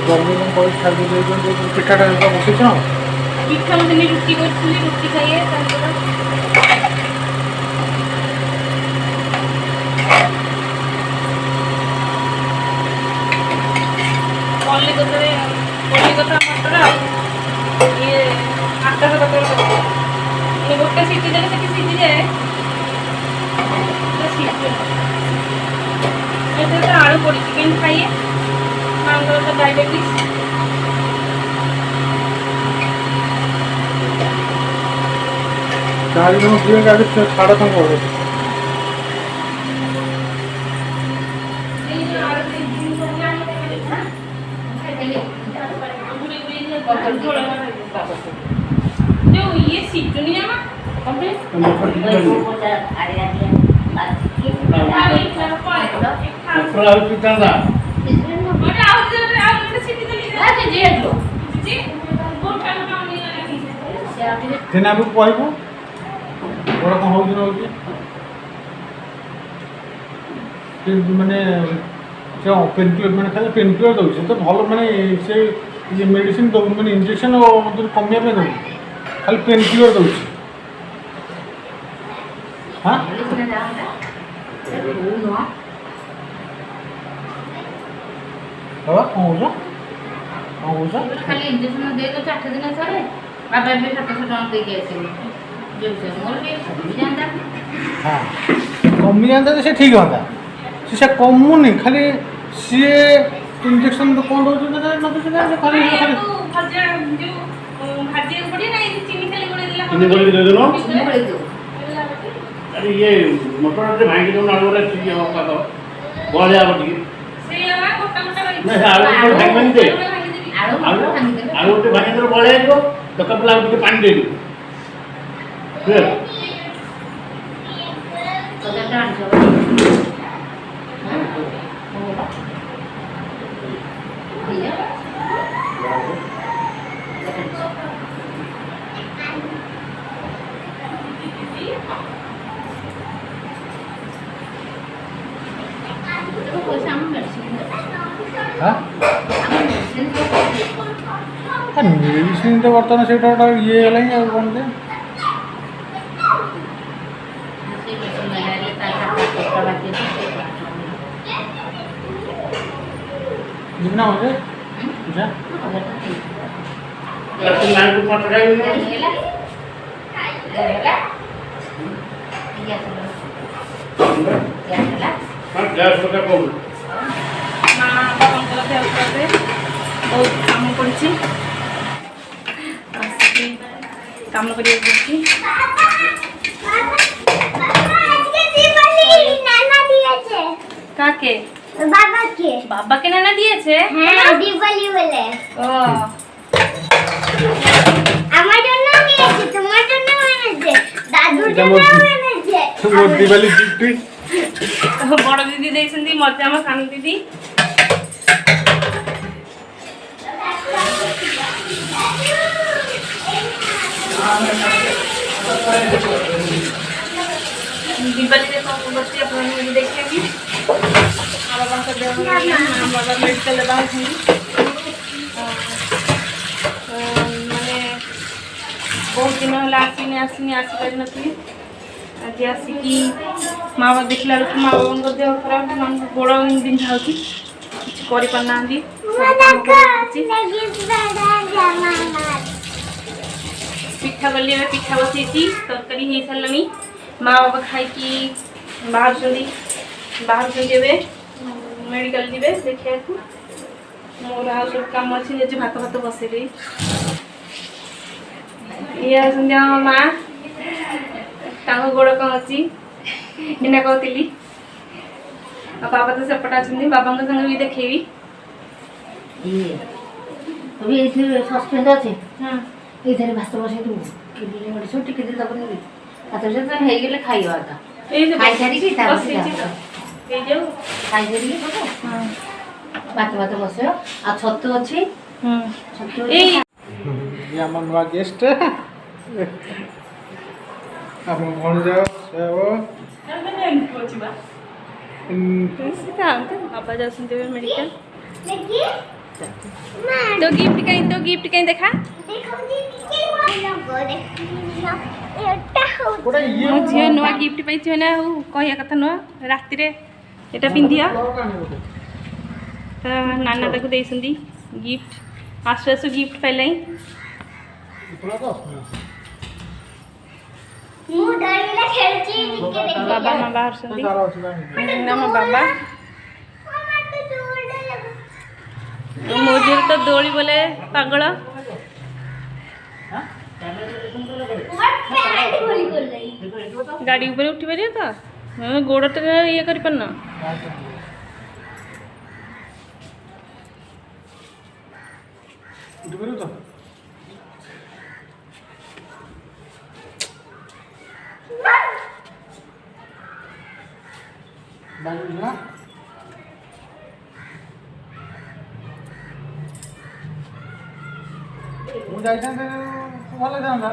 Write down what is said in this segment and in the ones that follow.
गर्मी में कोई छाड़ी दे पिठाटा बसैछ पिठा मैं दिन रुटी करथली रुटी खाइए कलिकता मटर ये आटा का तक गोटे सीटी देने से सीझी जाए आलू पड़ी चिकेन खाइए मांगर तो डायबिटीज चार जन पिए आगे छाड़ा तुम करो जो ये सीटुनिया ना तेना भी कहबू बड़ा कौन हो माने पेनकिलर मैंने खाली पेनकिलर दौर तो भल माने से ये मेडिसिन दौ मैंने इंजेक्शन कमिया दौ खाली पेनकिलर दौ हाँ बाबा कौन हो खाली इंजेक्शन दे दो 8 दिन थरे बाबा भी 700 टका दे के आसे जो से मोर भी कमी जांदा हाँ कमी जाता तो से ठीक होता से कमुनी खाली सी इंजेक्शन तो कौन दौर ना खाली भाजा जो भाजी पड़ी ना चीनी खाली गोळे दिला चीनी गोळे दे दो चीनी गोळे दो अरे ये मटर से भांगी दो आलू वाला चीनी हो का तो बोले आप ठीक से ना गोटा गोटा नहीं आलू को भांगी दे आलू के भांगी दो बोले दो तो कपला के पानी दे दो फिर तो डाल दो मेडिसिन तो बर्तमान से ये कौन दे जितना हो जाए लाल को मटर खाई हां गैस को को मां बाबा को देह बहुत काम करछि काम करिए कि काके बाबा के नाना दिए হ্যাঁ দীপালি বলে ओ আমার জন্য নিয়েছে তোমার জন্য এনেছে দাদুর জন্য এনেছে मोर दिवाली गिफ्ट बड़ दीदी देखछन्ती मते हम सान दीदी दीपाली देखो बच्चे अपन देखेंगे बाबा का देह नाम बाबा मेडिकल बाहर माने बहुत दिन होला आसी पारि नथी आज आसिकी माँ बाबा देखला माँ बाबा देह खराब गोड़ बिंधा होती कुछ कर पाना पिठा गली पिठा बसई तरकारी हो सारे माँ बाबा खाई बाहर मेडिकल जी देखा मोर आ सब कम अच्छे भात भात बसैली ये माँ गोड़ कौन अच्छी बिना कहती बाबा तो सेपटे अच्छे बाबा संग भी देखेबी सस्पेंड अच्छे ये भात बसई दू मेडिसिन टिके दिन तक नहीं भात बस हो खाइबा खाई सारी खाई सारी भात भात बस आ छतु अच्छी आम नुआ गेस्ट आप भण जाओ बाबा जाते मेडिकल तो गिफ्ट कहीं देखा देखो दीदी के लोगो देखियो एटा हो गोटे ये मो झील नुआ गिफ्ट पाई ना कहया कथा नुआ राति रे एटा पिंधिया तो नाना ताको देइसंदी गिफ्ट आसु आसु गिफ्ट पाइलाई मु डरिला खेलची निके देखियो बाबा माँ बाहर संदी नाम बाबा तो मो झील तो दौड़ी बोले पागल गाड़ी ऊपर उठी पारे तो गोड़ तो ये कर पारना उठी पारू तो बाजू ना ମୁଁ ଯାଇଥାନ୍ତେ ଭଲ ହେଇଥାନ୍ତା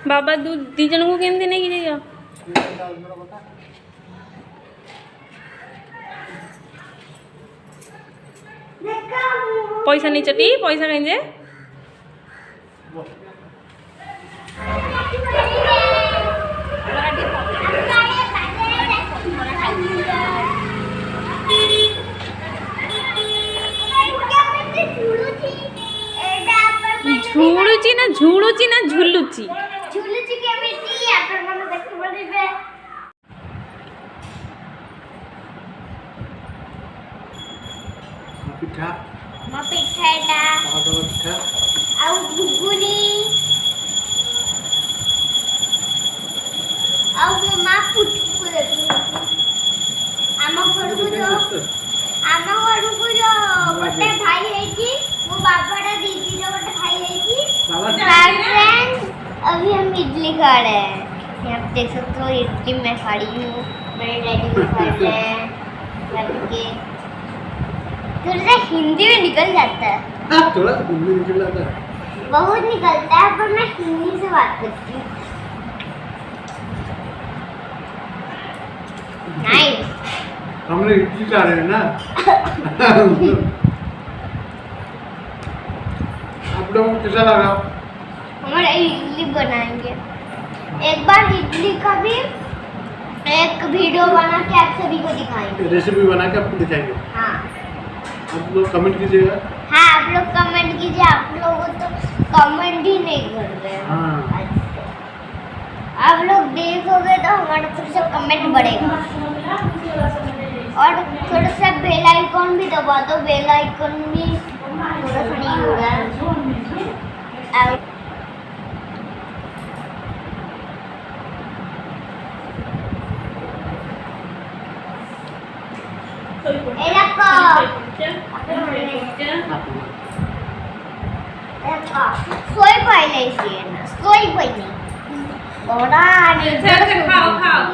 बाबा दी जन को केमती नहीं जाइयो पैसा नहीं चटी पैसा कहीं जे झुलुची ना झुलुची झुलुची केमिति आपण मन देखि बलिबे ପିଠା म पिठाटा ପିଠା ଆଉ ଘୁଗୁନି ଆଉ ମୋ ମା ପୁଟକୁ ଆମ ଘରକୁ ଗୋଟେ ଭାଇ ହେଇଛି ମୋ ବାବାଟା दीदीର ଗୋଟେ भाई ହେଇଛି फ्रेंड्स अभी हम इडली खा रहे हैं यहाँ पे देख सकते हो इडली मैं खा रही हूँ मेरे डैडी भी खा रहे हैं करके थोड़ा हिंदी में निकल जाता है थोड़ा हिंदी निकल जाता है बहुत निकलता है पर मैं हिंदी से बात करती हूँ नाइस हमने इडली खा रहे हैं ना आप लोगों को कैसा लगा हमारा इडली बनाएंगे एक बार इडली का भी एक वीडियो बना के आप सभी को दिखाएंगे रेसिपी बना के आपको दिखाएंगे हाँ आप लोग कमेंट कीजिएगा हाँ आप लोग कमेंट कीजिए आप लोग तो कमेंट ही नहीं कर रहे हैं हाँ। आप लोग देखोगे तो हमारा थोड़ा सा कमेंट बढ़ेगा और थोड़ा सा बेल आइकॉन भी दबा दो बेल आइकॉन भी थोड़ा सा नहीं हो रहा है सोई पहले से ना सोई पहले बड़ा खाओ खाओ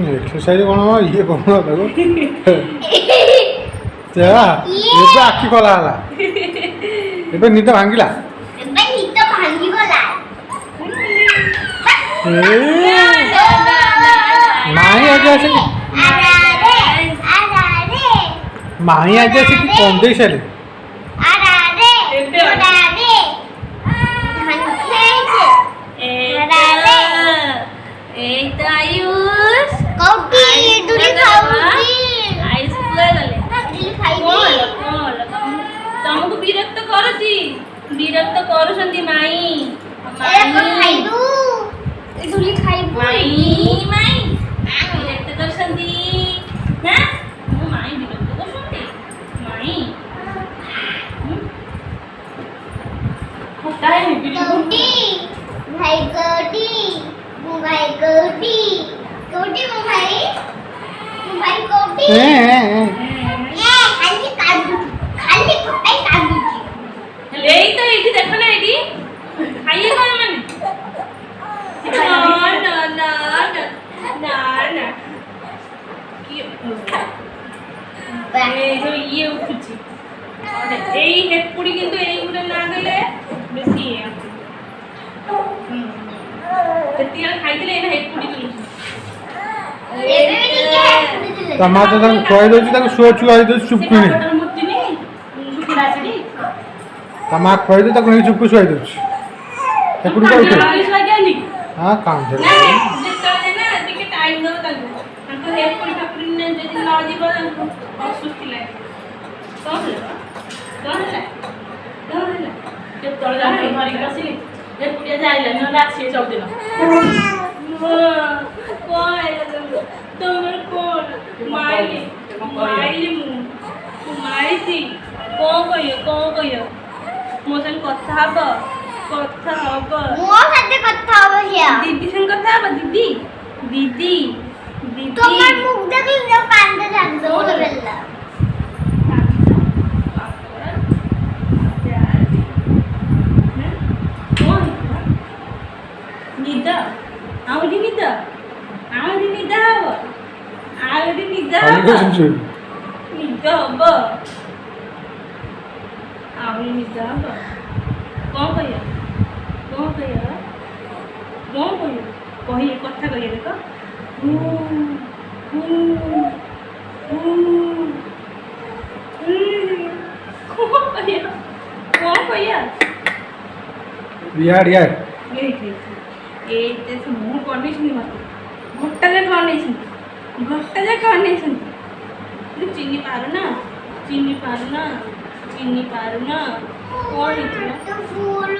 एक्सरसाइज कौन ये कौन देखो ଏବେ ଆଖି ଖୋଲା ହେଲା ଏବେ ନିଦ ଭାଙ୍ଗିଲା ମାଇଁ ଆଜି ଆସିକି ମାଇଁ ଆଜି ଆସିକି କନ୍ଦେଇ ସାରିଲେ तुमको विरक्त करुची विरक्त करुछंती माई विरक्त करछंती ना मो माई विरक्त करछंती माई काहे এই তো এইটি দেখো না এইটি খাইয়ে কর মানে না না না না না কি এই যে ইয়ে উঠুছি এই হেডপুরি কিন্তু এইগুলো না গেলে বেশি ইয়ে আছে তেতিয়াল খাইଥିଲେ ଏଇନା ହେଡପୁଡି ଚଲୁଛି ଏବେ ବି ଟିକେ ପୁଣି ଥିଲେ ତା ମା ତ ତାକୁ ଖୁଆଇ ଦେଉଛି ତାକୁ ଶୁଆ ଛୁଆ ହେଇଦେଉଛି ଚୁପ୍ କିଣି ମୂର୍ତ୍ତି ନି ଶୁଖିଲା ଅଛି ତା ମା ଖୁଆଇ ଦେଉଛି ତାକୁ ନେଇ ଚୁପ୍ ଶୁଆଇ ଦେଉଛି ଏପଟୁ ନା ଉଠେ ଯେତେବେଳେ ହଁ କାନ୍ଦେ ନା ଟିକେ ଟାଇମ୍ ଦେବ ତାଙ୍କ ହେଡପୁଡି ଫାପୁଡି ଯଦି ନ ଯିବ ତାଙ୍କୁ ଅସୁସ୍ଥି ଲାଗେ କ'ଣ ହେଲା କେତେବେଳେ ଧରିକି ବସିଲି ହେଡପୁଡିଆ ଯାଇଲା ନହେଲେ ଆସିବେ ସବୁଦିନ କ'ଣ ହେଲା ତମର କ'ଣ ମାଇଲି ମୁଁ ମାରିଛି କ'ଣ କହିବ ମୋ ସାଙ୍ଗେ କଥା ହବ ମୋ ସାথে কথা হবে হিয়া ଦିଦି ସାଙ୍ଗେ କଥା ହବ ଦିଦି তোমার মুখ দেখলে তো কান্দে থাকবে ওরে বেলা ନିଦ ଆହୁରି ନିଦ ହବ ଆହୁରି ନିଦ ହବ ଆହୁରି ନିଦ ହବ କ'ଣ କହିବେ କଥା କହିବେ ଦେଖ କ'ଣ କହିବା ୟାଡ୍ এইতে ମୁଁ କଣ୍ଡିସନ ମୋତେ ଘୋଟା ଯାକ ଅନେଇଛନ୍ତି ଚିନି ପାରୁନା କ'ଣ ହେଇଥିଲା তো ফুল